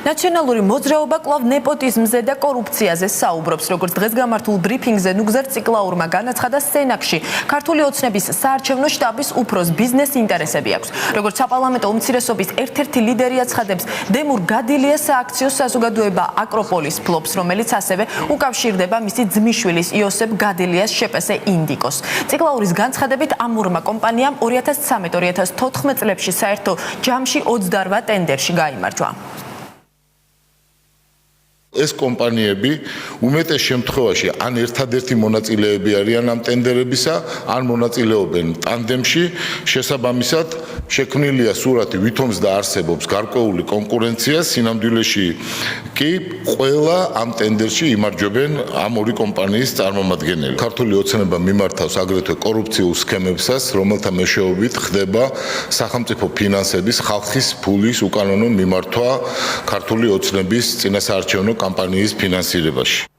ნაციონალური მოძრაობა კვლავ ნეპოტიზმზე და კორუფციაზე საუბრობს, როგორც დღეს გამართულ ბრიფინგზე ნუგზარ ციკლაურმა განაცხადა სენაკში ქართული ოცნების საარჩევნო შტაბის უფროს ბიზნეს ინტერესები აქვს. როგორც საპარლამენტო უმცირესობის ერთ-ერთი ლიდერი აცხადებს, დემურ გადილია სააქციო საზოგადოება აკროპოლის ფლობს, რომელიც ასევე უკავშირდება მისი ძმისშვილის იოსებ გადილიას შეპესე ინდიკოს. ციკლაურის განცხადებით ამურმა კომპანიამ 2013-2014 წლებში საერთო ჯამში 28 ტენდერში გაიმარჯვა. ეს კომპანიები უმეტეს შემთხვევაში ან ერთადერთი მონაწილეები არიან ამ ტენდერებისა, ან მონაწილეობენ ტანდემში. შესაბამისად, შექმნილია სურათი, ვითომს და არსებობს გარკვეული კონკურენცია, სინამდვილეში კი ყველა ამ ტენდერში იმარჯვებენ ამ ორი კომპანიის წარმომადგენლები. ქართული ოცნება მიმართავს აგრეთვე კორუფციულ სქემებსაც, რომელთა მეშვეობით ხდება სახელმწიფო ფინანსების, ხალხის ფულის უკანონო მიმართვა ქართული ოცნების წინასაარჩევნო კამპანიის ფინანსირებაში.